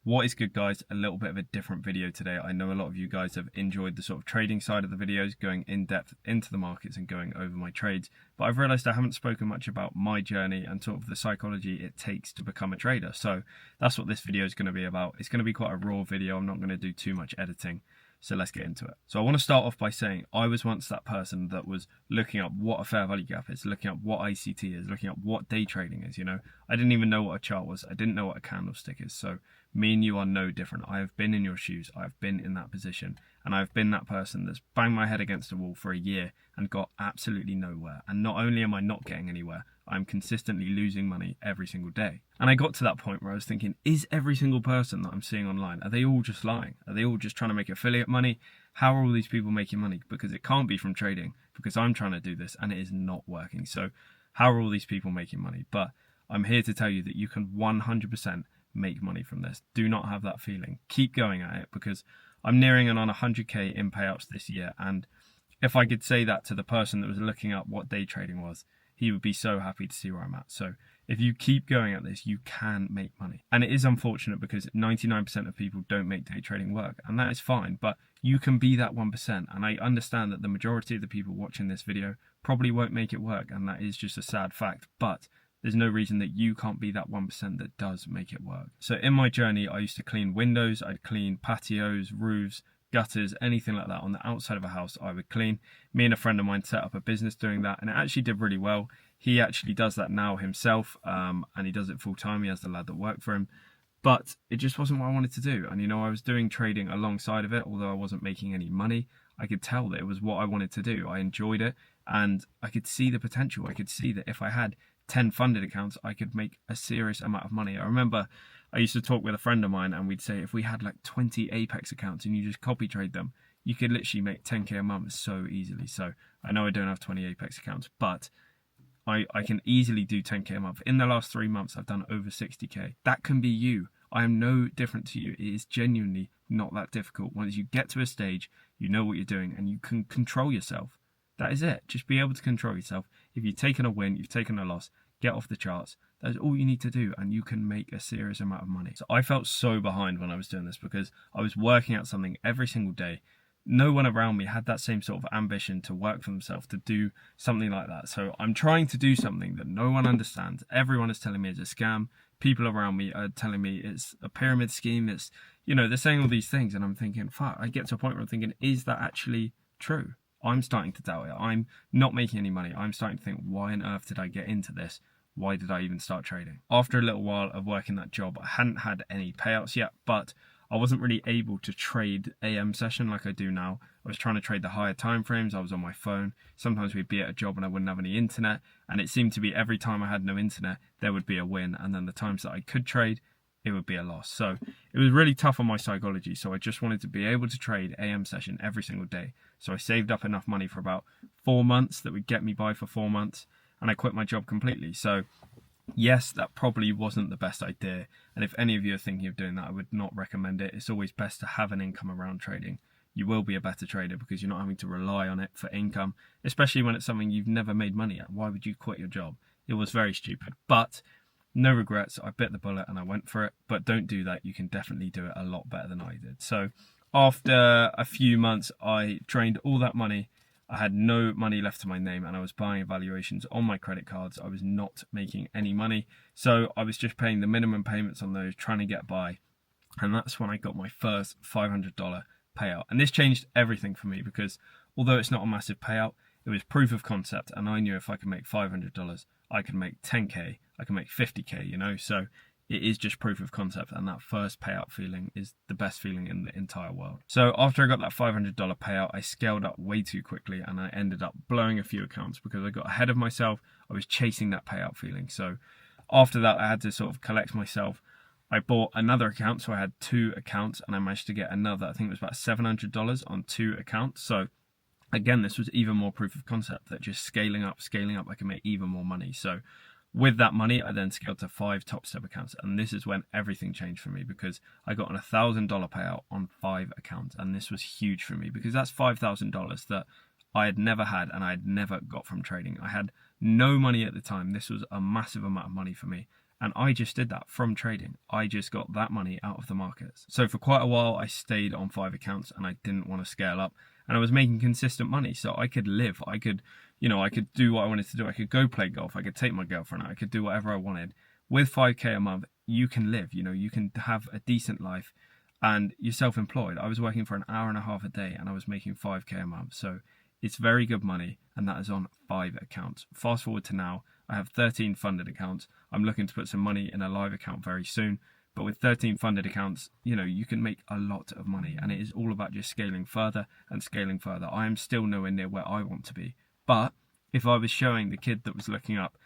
What is good, guys? A little bit of a different video today. I know a lot of you guys have enjoyed the sort of trading side of the videos, going in depth into the markets and going over my trades, but I've realized I haven't spoken much about my journey and sort of the psychology it takes to become a trader. So that's what this video is going to be about. It's going to be quite a raw video. I'm not going to do too much editing. So let's get into it. So I want to start off by saying I was once that person that was looking up what a fair value gap is, looking up what ICT is, looking up what day trading is. I didn't even know what a chart was. I didn't know what a candlestick is. So me and you are no different. I have been in your shoes. I've been in that position, and I've been that person that's banged my head against a wall for a year and got absolutely nowhere. And not only am I not getting anywhere, I'm consistently losing money every single day. And I got to that point where I was thinking, is every single person that I'm seeing online, are they all just lying? Are they all just trying to make affiliate money? How are all these people making money? Because it can't be from trading, because I'm trying to do this and it is not working. So how are all these people making money? But I'm here to tell you that you can 100% make money from this. Do not have that feeling. Keep going at it, because I'm nearing on 100k in payouts this year. And if I could say that to the person that was looking up what day trading was, he would be so happy to see where I'm at. So if you keep going at this, you can make money. And it is unfortunate because 99% of people don't make day trading work, and that is fine, but you can be that 1%. And I understand that the majority of the people watching this video probably won't make it work, and that is just a sad fact, but there's no reason that you can't be that 1% that does make it work. So in my journey, I used to clean windows, I'd clean patios, roofs, gutters, anything like that on the outside of a house I would clean. Me and a friend of mine set up a business doing that, and it actually did really well. He actually does that now himself, and he does it full time. He has the lad that worked for him, but it just wasn't what I wanted to do. And I was doing trading alongside of it, although I wasn't making any money. I could tell that it was what I wanted to do. I enjoyed it, and I could see the potential. I could see that if I had 10 funded accounts, I could make a serious amount of money. I remember I used to talk with a friend of mine, and we'd say if we had like 20 Apex accounts and you just copy trade them, you could literally make 10k a month so easily. So I know I don't have 20 Apex accounts, but I can easily do 10k a month. In the last 3 months, I've done over 60k. That can be you. I am no different to you. It is genuinely not that difficult. Once you get to a stage, you know what you're doing and you can control yourself. That is it. Just be able to control yourself. If you've taken a win, you've taken a loss, get off the charts. That's all you need to do, and you can make a serious amount of money. So I felt so behind when I was doing this because I was working at something every single day. No one around me had that same sort of ambition to work for themselves, to do something like that. So I'm trying to do something that no one understands. Everyone is telling me it's a scam. People around me are telling me it's a pyramid scheme. It's, they're saying all these things, and I'm thinking, fuck, I get to a point where I'm thinking, is that actually true? I'm starting to doubt it. I'm not making any money. I'm starting to think, why on earth did I get into this? Why did I even start trading? After a little while of working that job, I hadn't had any payouts yet, but I wasn't really able to trade AM session like I do now. I was trying to trade the higher time frames. I was on my phone. Sometimes we'd be at a job and I wouldn't have any internet, and it seemed to be every time I had no internet, there would be a win, and then the times that I could trade, it would be a loss. So it was really tough on my psychology. So I just wanted to be able to trade AM session every single day. So I saved up enough money for about 4 months that would get me by for 4 months, and I quit my job completely. So yes, that probably wasn't the best idea. And if any of you are thinking of doing that, I would not recommend it. It's always best to have an income around trading. You will be a better trader because you're not having to rely on it for income, especially when it's something you've never made money at. Why would you quit your job? It was very stupid, but no regrets. I bit the bullet and I went for it, but don't do that. You can definitely do it a lot better than I did. So after a few months, I drained all that money. I had no money left to my name, and I was buying evaluations on my credit cards. I was not making any money. So I was just paying the minimum payments on those, trying to get by. And that's when I got my first $500 payout. And this changed everything for me because although it's not a massive payout, it was proof of concept. And I knew if I could make $500, I could make 10k, I could make 50k, So it is just proof of concept, and that first payout feeling is the best feeling in the entire world. So after I got that $500 payout, I scaled up way too quickly, and I ended up blowing a few accounts because I got ahead of myself. I was chasing that payout feeling. So after that, I had to sort of collect myself. I bought another account, so I had 2 accounts, and I managed to get another, I think it was about $700 on 2 accounts. So again, this was even more proof of concept that just scaling up, I can make even more money. So with that money, I then scaled to 5 top step accounts, and this is when everything changed for me because I got an $1,000 payout on 5 accounts, and this was huge for me because that's $5,000 that I had never had and I had never got from trading. I had no money at the time. This was a massive amount of money for me, And I just did that from trading. I just got that money out of the markets. So for quite a while, I stayed on 5 accounts and I didn't want to scale up. And I was making consistent money. So I could live. I could do what I wanted to do. I could go play golf. I could take my girlfriend out. I could do whatever I wanted. With 5K a month, you can live. You can have a decent life and you're self-employed. I was working for an hour and a half a day and I was making 5K a month. So it's very good money, and that is on 5 accounts. Fast forward to now, I have 13 funded accounts. I'm looking to put some money in a live account very soon. But with 13 funded accounts, you can make a lot of money, and it is all about just scaling further and scaling further. I am still nowhere near where I want to be. But if I was showing the kid that was looking up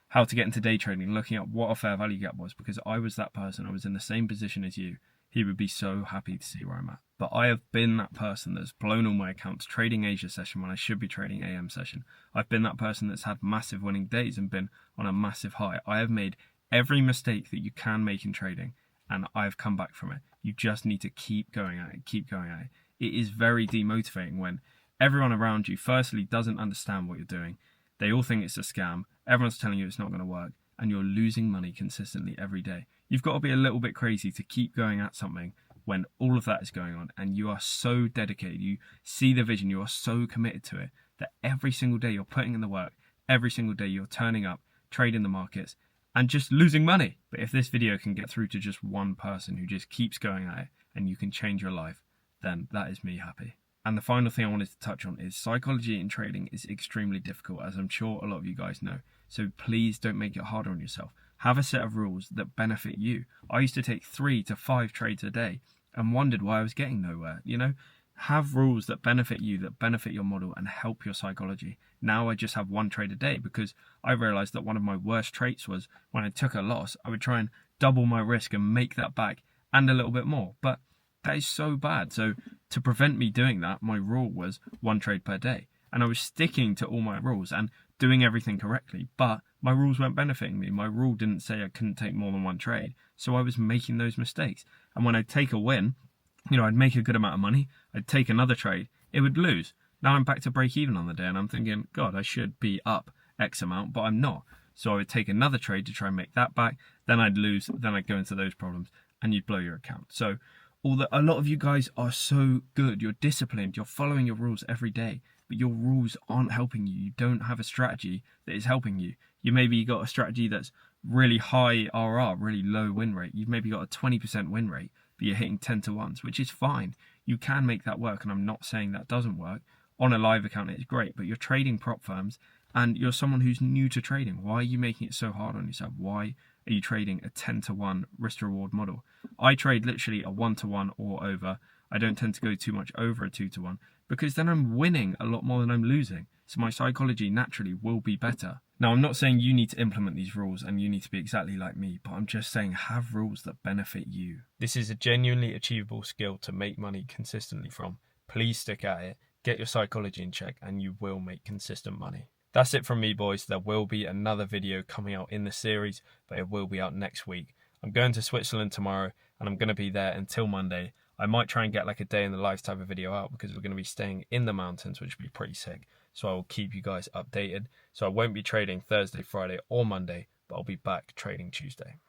how to get into day trading, looking up what a fair value gap was, because I was that person, I was in the same position as you, he would be so happy to see where I'm at. But I have been that person that's blown all my accounts trading Asia session when I should be trading AM session. I've been that person that's had massive winning days and been on a massive high. I have made every mistake that you can make in trading, and I've come back from it. You just need to keep going at it, keep going at it. It is very demotivating when everyone around you firstly doesn't understand what you're doing. They all think it's a scam. Everyone's telling you it's not going to work, and you're losing money consistently every day. You've got to be a little bit crazy to keep going at something when all of that is going on and you are so dedicated, you see the vision, you are so committed to it that every single day you're putting in the work, every single day you're turning up, trading the markets and just losing money. But if this video can get through to just one person who just keeps going at it and you can change your life, then that is me happy. And the final thing I wanted to touch on is psychology in trading is extremely difficult, as I'm sure a lot of you guys know. So please don't make it harder on yourself. Have a set of rules that benefit you. I used to take 3 to 5 trades a day and wondered why I was getting nowhere. Have rules that benefit you, that benefit your model and help your psychology. Now I just have 1 trade a day because I realized that one of my worst traits was when I took a loss, I would try and double my risk and make that back and a little bit more. But that is so bad. So to prevent me doing that, my rule was 1 trade per day. And I was sticking to all my rules and doing everything correctly, but my rules weren't benefiting me. My rule didn't say I couldn't take more than 1 trade. So I was making those mistakes. And when I'd take a win, I'd make a good amount of money. I'd take another trade. It would lose. Now I'm back to break even on the day and I'm thinking, God, I should be up X amount, but I'm not. So I would take another trade to try and make that back. Then I'd lose. Then I'd go into those problems and you'd blow your account. So a lot of you guys are so good. You're disciplined. You're following your rules every day, but your rules aren't helping you. You don't have a strategy that is helping you. You maybe got a strategy that's really high RR, really low win rate. You've maybe got a 20% win rate, but you're hitting 10 to 1s, which is fine. You can make that work, and I'm not saying that doesn't work. On a live account, it's great, but you're trading prop firms, and you're someone who's new to trading. Why are you making it so hard on yourself? Why are you trading a 10 to 1 risk to reward model? I trade literally a 1 to 1 or over. I don't tend to go too much over a 2 to 1 because then I'm winning a lot more than I'm losing. So my psychology naturally will be better. Now, I'm not saying you need to implement these rules and you need to be exactly like me, but I'm just saying have rules that benefit you. This is a genuinely achievable skill to make money consistently from. Please stick at it, get your psychology in check, and you will make consistent money. That's it from me, boys. There will be another video coming out in the series, but it will be out next week. I'm going to Switzerland tomorrow and I'm going to be there until Monday. I might try and get like a day in the life type of video out because we're going to be staying in the mountains, which would be pretty sick. So I will keep you guys updated. So I won't be trading Thursday, Friday or Monday, but I'll be back trading Tuesday.